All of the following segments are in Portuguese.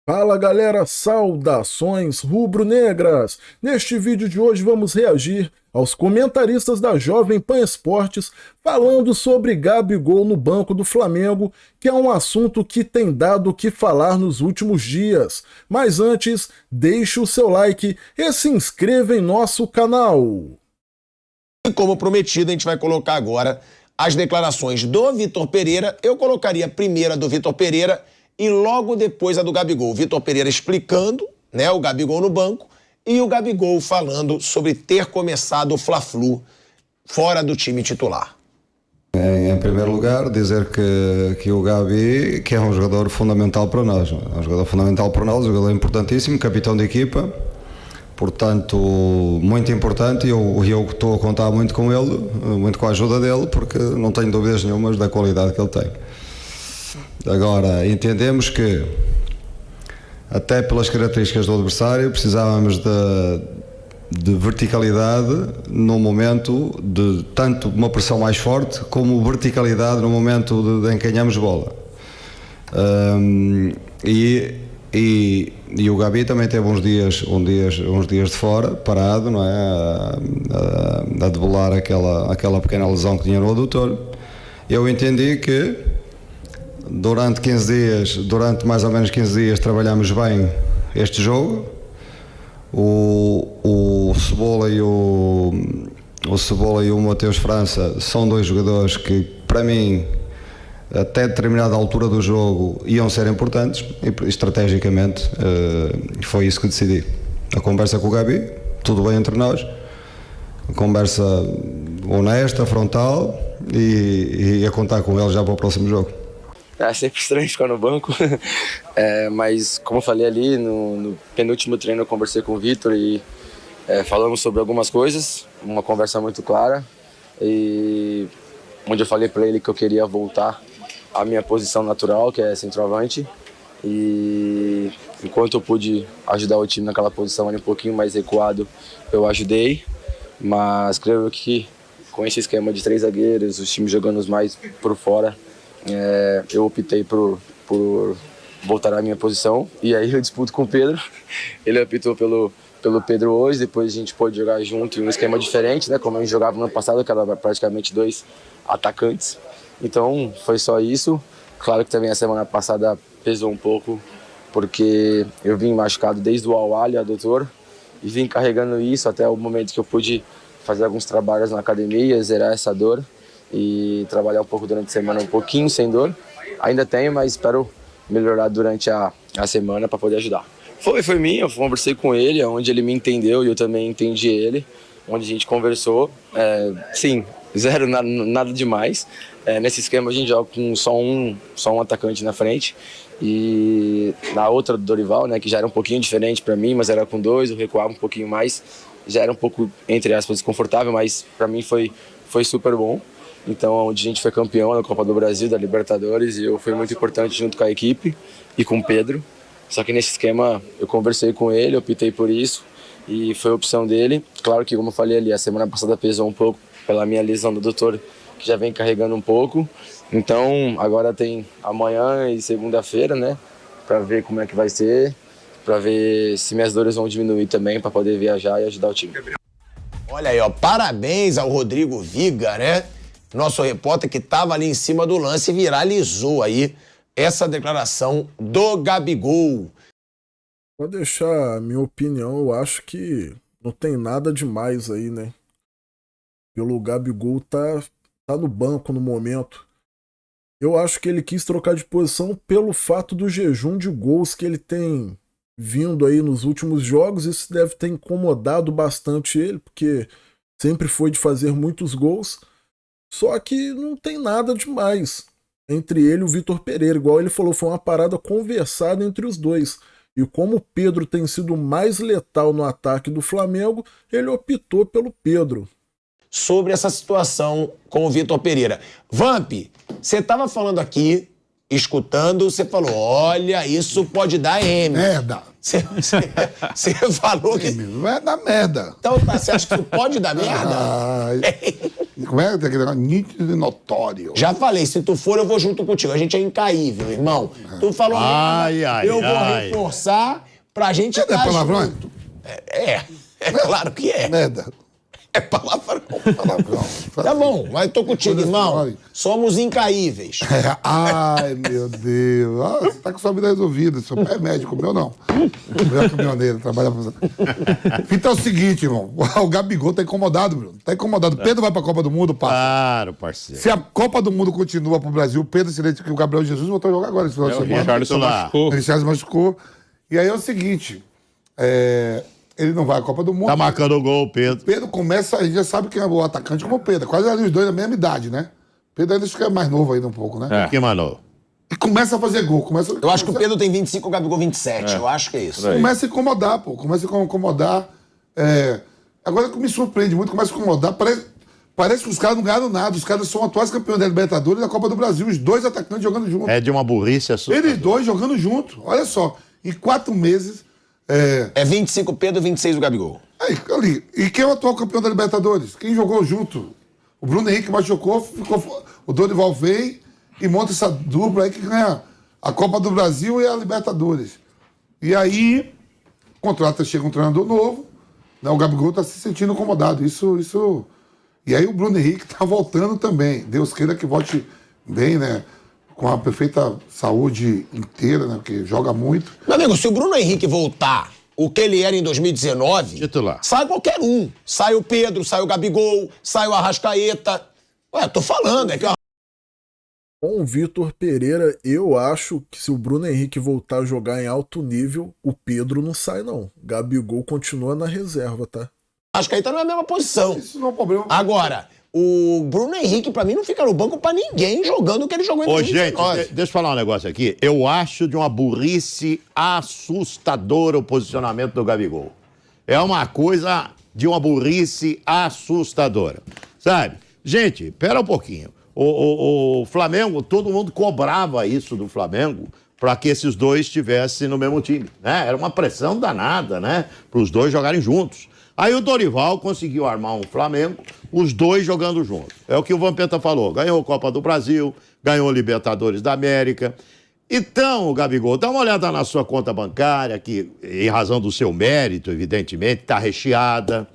Fala galera, saudações rubro-negras! Neste vídeo de hoje vamos reagir aos comentaristas da Jovem Pan Esportes falando sobre Gabigol no banco do Flamengo, que é um assunto que tem dado o que falar nos últimos dias. Mas antes, deixe o seu like e se inscreva em nosso canal. E como prometido, a gente vai colocar agora as declarações do Vitor Pereira. Eu colocaria primeiro a do Vitor Pereira e logo depois a do Gabigol. O Vitor Pereira explicando, né, o Gabigol no banco e o Gabigol falando sobre ter começado o Fla-Flu fora do time titular. Em primeiro lugar, dizer que o Gabi que é um jogador fundamental para nós. É um jogador fundamental para nós, um jogador importantíssimo, capitão de equipa. Portanto, muito importante, e eu estou a contar muito com ele, muito com a ajuda dele, porque não tenho dúvidas nenhumas da qualidade que ele tem. Agora, entendemos que, até pelas características do adversário, precisávamos de verticalidade no momento de tanto uma pressão mais forte, como verticalidade no momento em que ganhamos bola. E o Gabi também teve uns dias de fora, parado, não é? A debelar aquela pequena lesão que tinha no adutor. Eu entendi que durante mais ou menos 15 dias trabalhamos bem este jogo. O Cebola e o Mateus França são dois jogadores que, para mim, até determinada altura do jogo iam ser importantes e estrategicamente foi isso que decidi. A conversa com o Gabi, tudo bem entre nós, a conversa honesta, frontal e a contar com ele já para o próximo jogo. É sempre estranho ficar no banco, mas como eu falei ali, no penúltimo treino eu conversei com o Vitor e falamos sobre algumas coisas, uma conversa muito clara, e onde eu falei para ele que eu queria voltar à minha posição natural, que é centroavante, e enquanto eu pude ajudar o time naquela posição ali um pouquinho mais recuado, eu ajudei, mas creio que com esse esquema de 3 zagueiros, os times jogando mais por fora, eu optei por voltar à minha posição, e aí eu disputo com o Pedro. Ele optou pelo Pedro hoje, depois a gente pôde jogar junto em um esquema diferente, né, como a gente jogava no ano passado, que era praticamente 2 atacantes. Então foi só isso. Claro que também a semana passada pesou um pouco, porque eu vim machucado desde o Al-Ahly, adutor, e vim carregando isso até o momento que eu pude fazer alguns trabalhos na academia, zerar essa dor e trabalhar um pouco durante a semana, um pouquinho sem dor. Ainda tenho, mas espero melhorar durante a semana para poder ajudar. Foi mim, eu conversei com ele, onde ele me entendeu e eu também entendi ele, onde a gente conversou. Sim, zero, nada demais. Nesse esquema a gente joga com só um atacante na frente, e na outra do Dorival, né, que já era um pouquinho diferente para mim, mas era com 2, eu recuava um pouquinho mais, já era um pouco, entre aspas, desconfortável, mas para mim foi super bom. Então, onde a gente foi campeão da Copa do Brasil, da Libertadores, e eu fui muito importante junto com a equipe e com o Pedro. Só que nesse esquema eu conversei com ele, optei por isso e foi a opção dele. Claro que, como eu falei ali, a semana passada pesou um pouco pela minha lesão do adutor, que já vem carregando um pouco. Então, agora tem amanhã e segunda-feira, né, para ver como é que vai ser, para ver se minhas dores vão diminuir também, para poder viajar e ajudar o time. Olha aí, ó, parabéns ao Rodrigo Viga, né? Nosso repórter que estava ali em cima do lance e viralizou aí essa declaração do Gabigol. Vou deixar a minha opinião, eu acho que não tem nada demais aí, né? Pelo Gabigol tá no banco no momento. Eu acho que ele quis trocar de posição pelo fato do jejum de gols que ele tem vindo aí nos últimos jogos. Isso deve ter incomodado bastante ele, porque sempre foi de fazer muitos gols. Só que não tem nada demais entre ele e o Vitor Pereira. Igual ele falou, foi uma parada conversada entre os dois. E como o Pedro tem sido mais letal no ataque do Flamengo, ele optou pelo Pedro. Sobre essa situação com o Vitor Pereira. Vamp, você estava falando aqui escutando, você falou, olha, isso pode dar M. Merda. Você falou que... Vai dar merda. Então, tá, você acha que isso pode dar merda? Como é que é? Nítido e notório. Já falei, se tu for, eu vou junto contigo. A gente é incaível, irmão. Tu falou merda, eu vou reforçar pra gente É palavrão? junto. É claro que é. Merda. É palavrão. Palavrão. Tá bom, mas tô contigo, irmão. Somos incaíveis. Ai, meu Deus. Ah, você tá com sua vida resolvida. Seu pai é médico, o meu não. O meu é caminhoneiro, trabalha pra... Então é o seguinte, irmão. O Gabigol tá incomodado, Bruno. Tá incomodado. Pedro vai pra Copa do Mundo, passa. Claro, parceiro. Se a Copa do Mundo continua pro Brasil, o Pedro seria que o Gabriel Jesus voltou a jogar agora. Esse final de O semana. Richarlison machucou. O Richarlison machucou. E aí é o seguinte. Ele não vai à Copa do Mundo. Tá marcando o gol, Pedro. Pedro começa, a gente já sabe quem é o atacante como o Pedro. Quase ali os dois da mesma idade, né? Pedro ainda acho que é mais novo ainda um pouco, né? Que mano? E começa a fazer gol. Eu acho que o Pedro tem 25, o Gabigol 27. Eu acho que é isso. Começa a incomodar, pô. Começa a incomodar. Agora que me surpreende muito, começa a incomodar. Parece que os caras não ganharam nada. Os caras são atuais campeões da Libertadores e da Copa do Brasil. Os dois atacantes jogando junto. É de uma burrice assustadora. Eles dois jogando junto. Olha só. Em 4 meses... É 25 o Pedro, 26 o Gabigol. Aí, ali. E quem é o atual campeão da Libertadores? Quem jogou junto? O Bruno Henrique machucou, o Dorival vem e monta essa dupla aí que ganha a Copa do Brasil e a Libertadores. E aí, chega um treinador novo, né? O Gabigol está se sentindo incomodado. Isso. E aí o Bruno Henrique está voltando também. Deus queira que volte bem, né? Com a perfeita saúde inteira, né? Porque joga muito. Meu amigo, se o Bruno Henrique voltar o que ele era em 2019, titular, sai qualquer um. Sai o Pedro, sai o Gabigol, sai o Arrascaeta. Ué, tô falando, é que... Com o Vitor Pereira, eu acho que se o Bruno Henrique voltar a jogar em alto nível, o Pedro não sai, não. Gabigol continua na reserva, tá? Arrascaeta não é a mesma posição. Isso não é um problema. Agora... O Bruno Henrique, pra mim, não fica no banco pra ninguém jogando o que ele jogou em 2019. Gente, deixa eu falar um negócio aqui. Eu acho de uma burrice assustadora o posicionamento do Gabigol. É uma coisa de uma burrice assustadora. Sabe? Gente, pera um pouquinho. O Flamengo, todo mundo cobrava isso do Flamengo para que esses dois estivessem no mesmo time, né? Era uma pressão danada, né? Para os dois jogarem juntos. Aí o Dorival conseguiu armar um Flamengo, os dois jogando juntos. É o que o Vampeta falou. Ganhou a Copa do Brasil, ganhou a Libertadores da América. Então, Gabigol, dá uma olhada na sua conta bancária, que, em razão do seu mérito, evidentemente, está recheada.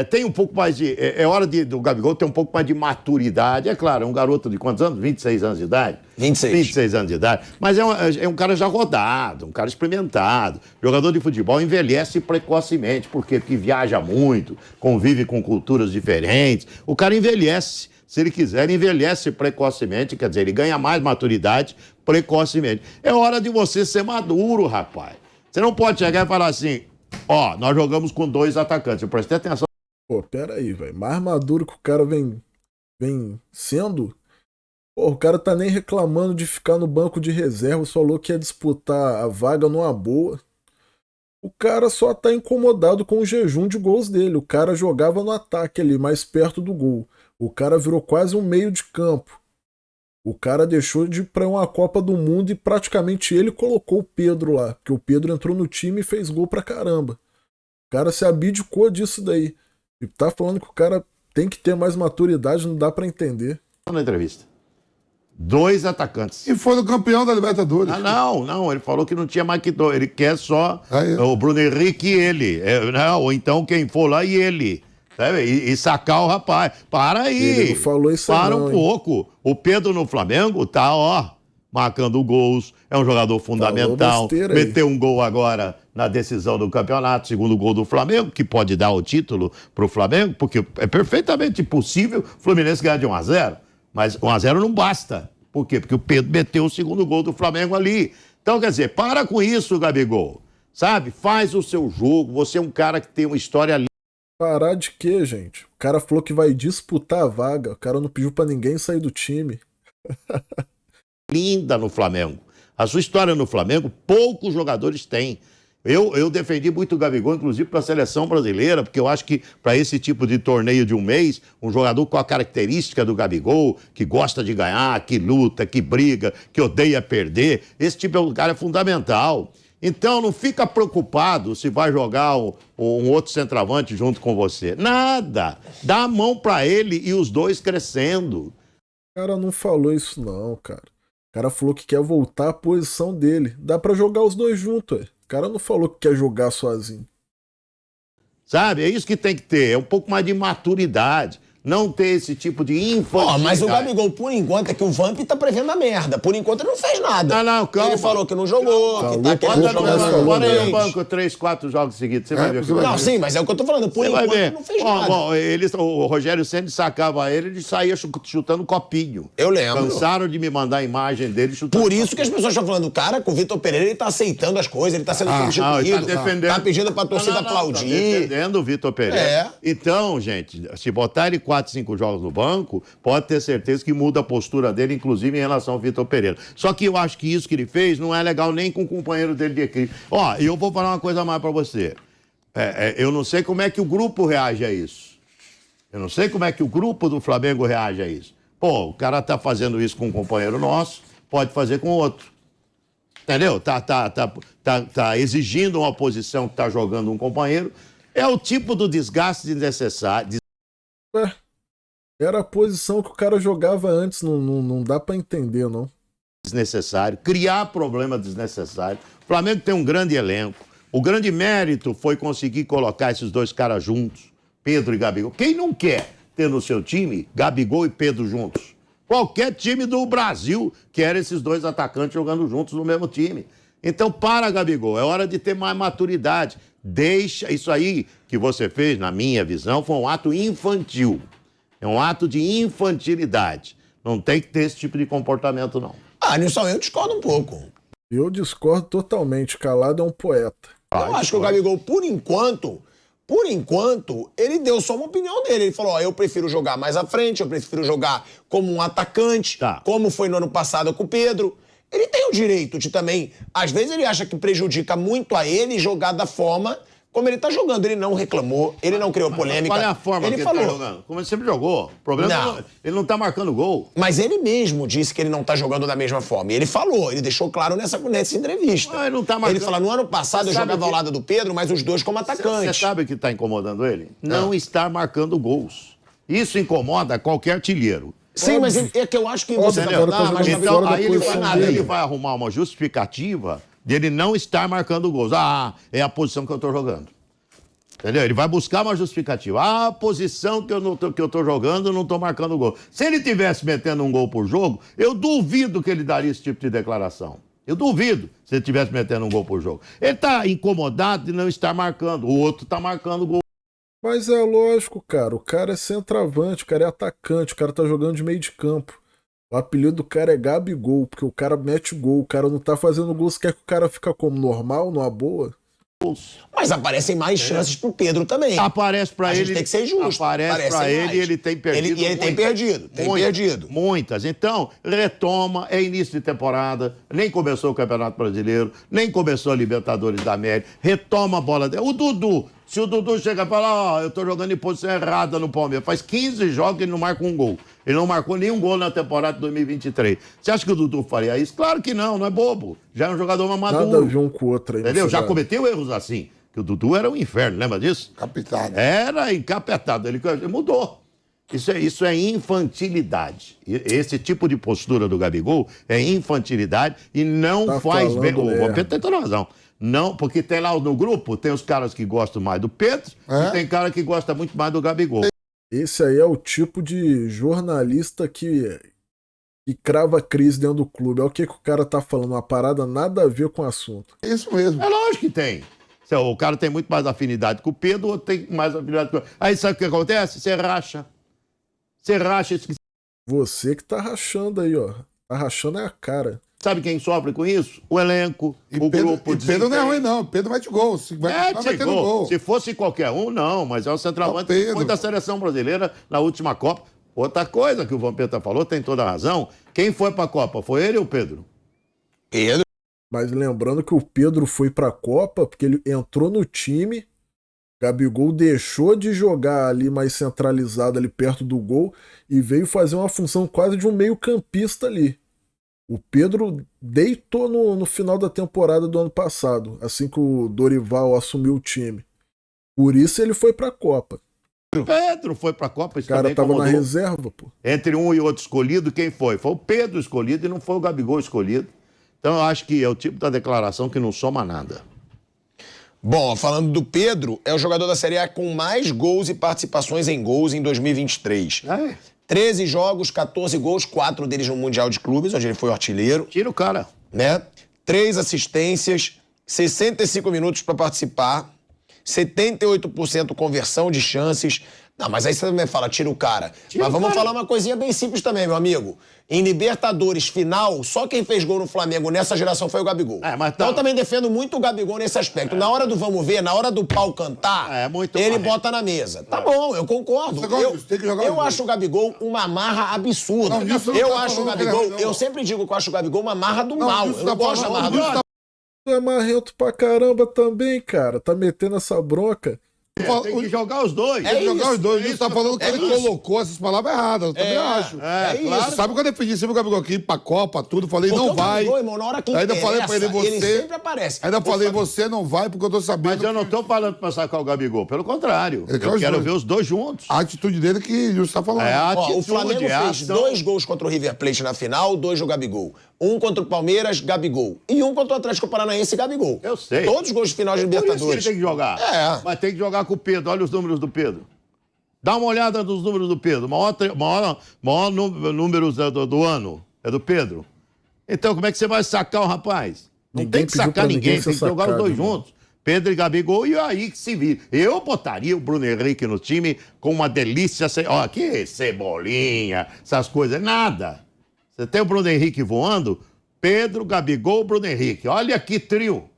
Tem um pouco mais de... É hora do Gabigol ter um pouco mais de maturidade. É claro, é um garoto de quantos anos? 26 anos de idade? 26 anos de idade. Mas é um cara já rodado, um cara experimentado. Jogador de futebol envelhece precocemente. Por quê? Porque viaja muito, convive com culturas diferentes. O cara envelhece. Se ele quiser, ele envelhece precocemente. Quer dizer, ele ganha mais maturidade precocemente. É hora de você ser maduro, rapaz. Você não pode chegar e falar assim... Ó, nós jogamos com 2 atacantes. Eu prestei atenção. Pô, pera aí, velho. Mais maduro que o cara vem sendo... Pô, o cara tá nem reclamando de ficar no banco de reserva. Falou que ia disputar a vaga numa boa. O cara só tá incomodado com o jejum de gols dele. O cara jogava no ataque ali, mais perto do gol. O cara virou quase um meio de campo. O cara deixou de ir pra uma Copa do Mundo e praticamente ele colocou o Pedro lá. Porque o Pedro entrou no time e fez gol pra caramba. O cara se abdicou disso daí. E tá falando que o cara tem que ter mais maturidade, não dá pra entender. Na entrevista. 2 atacantes. E foi o campeão da Libertadores. Não. Ele falou que não tinha mais que 2. Ele quer só o Bruno Henrique e ele. Ou então quem for lá e ele. Sabe? E sacar o rapaz. Para aí. Ele não falou isso Para não, um pouco. O Pedro no Flamengo tá, marcando gols. É um jogador fundamental. Meteu um gol agora na decisão do campeonato. Segundo gol do Flamengo, que pode dar o título pro Flamengo, porque é perfeitamente possível o Fluminense ganhar de 1-0. Mas 1-0 não basta. Por quê? Porque o Pedro meteu o segundo gol do Flamengo ali. Então, quer dizer, para com isso, Gabigol. Sabe? Faz o seu jogo. Você é um cara que tem uma história linda. Parar de quê, gente? O cara falou que vai disputar a vaga. O cara não pediu pra ninguém sair do time. Linda no Flamengo. A sua história no Flamengo, poucos jogadores têm. Eu defendi muito o Gabigol, inclusive para a seleção brasileira, porque eu acho que para esse tipo de torneio de um mês, um jogador com a característica do Gabigol, que gosta de ganhar, que luta, que briga, que odeia perder, esse tipo de cara é fundamental. Então não fica preocupado se vai jogar um outro centroavante junto com você. Nada. Dá a mão para ele e os dois crescendo. O cara não falou isso não, cara. O cara falou que quer voltar à posição dele. Dá pra jogar os dois juntos, ué. O cara não falou que quer jogar sozinho. Sabe? É isso que tem que ter. É um pouco mais de maturidade. Não ter esse tipo de infantilidade. Mas o Gabigol, por enquanto, é que o Vamp tá prevendo a merda. Por enquanto, ele não fez nada. Não, calma. Ele falou que não jogou, que tá querendo jogar Bora aí no no banco 3, 4 jogos seguidos. Você vai ver. Não, sim, mas é o que eu tô falando. Por enquanto, ele não fez nada. O Rogério Ceni sacava ele saía chutando copinho. Eu lembro. Cansaram de me mandar a imagem dele chutando. Por isso que as pessoas estão falando, cara, com o Vitor Pereira, ele tá aceitando as coisas, ele tá sendo substituído. Tá defendendo. Tá pedindo pra torcida aplaudir. Tá defendendo o Vitor Pereira. Então, gente, se botar ele 4, 5 jogos no banco, pode ter certeza que muda a postura dele, inclusive em relação ao Vitor Pereira. Só que eu acho que isso que ele fez não é legal nem com o companheiro dele de equipe. Ó, eu vou falar uma coisa mais pra você. Eu não sei como é que o grupo reage a isso. Eu não sei como é que o grupo do Flamengo reage a isso. Pô, o cara tá fazendo isso com um companheiro nosso, pode fazer com outro. Entendeu? Tá exigindo uma posição que tá jogando um companheiro. É o tipo do desgaste desnecessário. Era a posição que o cara jogava antes, não dá pra entender, não. Desnecessário, criar problema desnecessário. O Flamengo tem um grande elenco. O grande mérito foi conseguir colocar esses dois caras juntos, Pedro e Gabigol. Quem não quer ter no seu time Gabigol e Pedro juntos? Qualquer time do Brasil quer esses dois atacantes jogando juntos no mesmo time. Então, para, Gabigol, é hora de ter mais maturidade. Deixa isso aí que você fez, na minha visão, foi um ato infantil. É um ato de infantilidade. Não tem que ter esse tipo de comportamento, não. Nilson, eu discordo um pouco. Eu discordo totalmente. Calado é um poeta. Eu acho que o Gabigol, por enquanto, ele deu só uma opinião dele. Ele falou, eu prefiro jogar mais à frente, eu prefiro jogar como um atacante, como foi no ano passado com o Pedro. Ele tem o direito de também, às vezes ele acha que prejudica muito a ele jogar da forma como ele tá jogando. Ele não reclamou, ele não criou polêmica. Qual é a forma que ele tá jogando? Como ele sempre jogou. O problema é que ele não tá marcando gol. Mas ele mesmo disse que ele não tá jogando da mesma forma. E ele falou, ele deixou claro nessa entrevista. Ele não tá marcando. Ele falou, no ano passado eu jogava ao lado do Pedro, mas os dois como atacantes. Você sabe o que tá incomodando ele? Não estar marcando gols. Isso incomoda qualquer artilheiro. Sim, mas é que eu acho que você então, aí ele vai arrumar uma justificativa de ele não estar marcando gols. É a posição que eu tô jogando. Entendeu? Ele vai buscar uma justificativa. A posição que eu tô jogando, eu não tô marcando gol. Se ele tivesse metendo um gol por jogo, eu duvido que ele daria esse tipo de declaração. Eu duvido se ele tivesse metendo um gol por jogo. Ele tá incomodado de não estar marcando. O outro tá marcando gol. Mas é lógico, cara. O cara é centroavante, o cara é atacante, o cara tá jogando de meio de campo. O apelido do cara é Gabigol, porque o cara mete gol, o cara não tá fazendo gol. Você quer que o cara fica como normal, numa boa? Mas aparecem mais chances pro Pedro também. Aparece pra ele. A gente tem que ser justo. Aparece pra ele e ele tem perdido. Ele tem perdido. Muitas. Então, retoma, é início de temporada, nem começou o Campeonato Brasileiro, nem começou a Libertadores da América. Retoma a bola dele. O Dudu. Se o Dudu chega e fala, eu tô jogando em posição errada no Palmeiras, faz 15 jogos que ele não marca um gol. Ele não marcou nenhum gol na temporada de 2023. Você acha que o Dudu faria isso? Claro que não é bobo. Já é um jogador mais maduro. Nada a ver um com o outro aí. Entendeu? Já cometeu erros assim. Que o Dudu era um inferno, lembra disso? Capitado. Era encapetado. Ele mudou. Isso é infantilidade. Esse tipo de postura do Gabigol é infantilidade e não faz bem. O Vampeta tem toda razão. Não, porque tem lá no grupo, tem os caras que gostam mais do Pedro e tem cara que gosta muito mais do Gabigol. Esse aí é o tipo de jornalista que crava crise dentro do clube. É o que o cara tá falando, uma parada nada a ver com o assunto. É isso mesmo. É lógico que tem. O cara tem muito mais afinidade com o Pedro, o outro tem mais afinidade com o... Aí sabe o que acontece? Você racha. Você racha isso. Você que tá rachando aí, ó. Tá rachando é a cara. Sabe quem sofre com isso? O elenco, o grupo. E Pedro não é ruim, não. Pedro mete gol. Mete gol. Se fosse qualquer um, não. Mas é o centroavante que foi da seleção brasileira na última Copa. Outra coisa que o Vampeta falou, tem toda a razão. Quem foi pra Copa? Foi ele ou o Pedro? Pedro. Mas lembrando que o Pedro foi pra Copa porque ele entrou no time, Gabigol deixou de jogar ali mais centralizado ali perto do gol e veio fazer uma função quase de um meio-campista ali. O Pedro deitou no final da temporada do ano passado, assim que o Dorival assumiu o time. Por isso ele foi pra Copa. Pedro foi pra Copa, O isso cara também tava na incomodou. reserva, pô. Entre um e outro escolhido, quem foi? Foi o Pedro escolhido e não foi o Gabigol escolhido. Então eu acho que é o tipo da declaração que não soma nada. Bom, falando do Pedro, é o jogador da Série A com mais gols e participações em gols em 2023. 13 jogos, 14 gols, 4 deles no Mundial de Clubes, onde ele foi o artilheiro. Tira o cara. Né? 3 assistências, 65 minutos para participar, 78% conversão de chances. Não, mas aí você também fala, tira o cara. Mas vamos falar uma coisinha bem simples também, meu amigo. Em Libertadores final, só quem fez gol no Flamengo nessa geração foi o Gabigol. Então eu também defendo muito o Gabigol nesse aspecto. Na hora do vamos ver, na hora do pau cantar, ele bota na mesa. Tá bom, eu concordo. Eu acho o Gabigol uma marra absurda. Eu acho o Gabigol, eu sempre digo que eu acho o Gabigol uma marra do mal. Eu não gosto da marra do mal. Tu é marrento pra caramba também, cara. Tá metendo essa bronca. Tem que jogar os dois. Tem que jogar os dois. Você tá falando que ele colocou essas palavras erradas. Eu também acho. Claro. Sabe quando eu defendi sempre o Gabigol aqui pra Copa, tudo? Falei, não vai. Gabigol, irmão, na hora que ainda falei pra ele, ele sempre aparece. Ainda falei, você não vai, porque eu tô sabendo. Mas eu não tô falando pra sacar o Gabigol. Pelo contrário. Eu quero ver os dois juntos. A atitude dele que o tá falando. O Flamengo fez 2 gols contra o River Plate na final, 2 do Gabigol. 1 contra o Palmeiras, Gabigol. E 1 contra o Atlético Paranaense, Gabigol. Eu sei. Todos os gols de final de Libertadores. Por isso que ele tem que jogar. Mas tem que jogar com o Pedro. Olha os números do Pedro. Dá uma olhada nos números do Pedro. Maior números do ano é do Pedro. Então, como é que você vai sacar o rapaz? Não tem que sacar ninguém, tem que jogar os dois juntos. Pedro e Gabigol, e aí que se vira. Eu botaria o Bruno Henrique no time com uma delícia. Ó, que cebolinha, essas coisas. Nada. Você tem o Bruno Henrique voando, Pedro, Gabigol, Bruno Henrique. Olha que trio.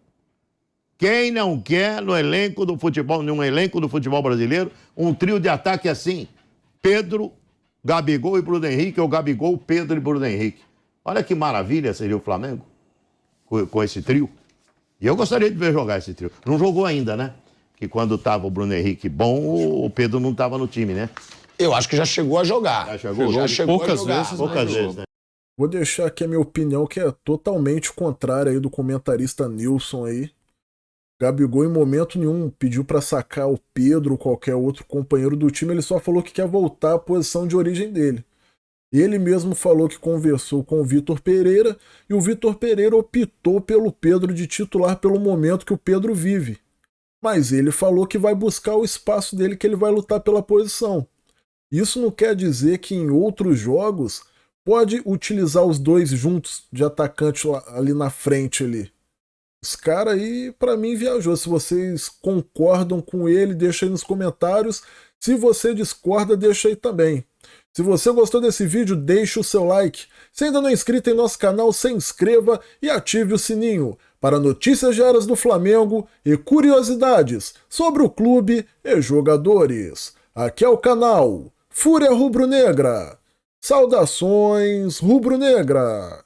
Quem não quer num elenco do futebol brasileiro, um trio de ataque assim? Pedro, Gabigol e Bruno Henrique, ou Gabigol, Pedro e Bruno Henrique. Olha que maravilha seria o Flamengo com esse trio. E eu gostaria de ver jogar esse trio. Não jogou ainda, né? Que quando estava o Bruno Henrique bom, o Pedro não estava no time, né? Eu acho que já chegou a jogar. Já chegou poucas a jogar. vezes, Poucas vezes, né? Vou deixar aqui a minha opinião, que é totalmente contrária aí do comentarista Nilson aí. Gabigol em momento nenhum pediu pra sacar o Pedro ou qualquer outro companheiro do time, ele só falou que quer voltar à posição de origem dele. Ele mesmo falou que conversou com o Vitor Pereira e o Vitor Pereira optou pelo Pedro de titular pelo momento que o Pedro vive. Mas ele falou que vai buscar o espaço dele, que ele vai lutar pela posição. Isso não quer dizer que em outros jogos pode utilizar os dois juntos de atacante ali na frente ali. Os caras aí, pra mim, viajou. Se vocês concordam com ele, deixa aí nos comentários. Se você discorda, deixa aí também. Se você gostou desse vídeo, deixe o seu like. Se ainda não é inscrito em nosso canal, se inscreva e ative o sininho para notícias diárias do Flamengo e curiosidades sobre o clube e jogadores. Aqui é o canal Fúria Rubro-Negra. Saudações Rubro-Negra!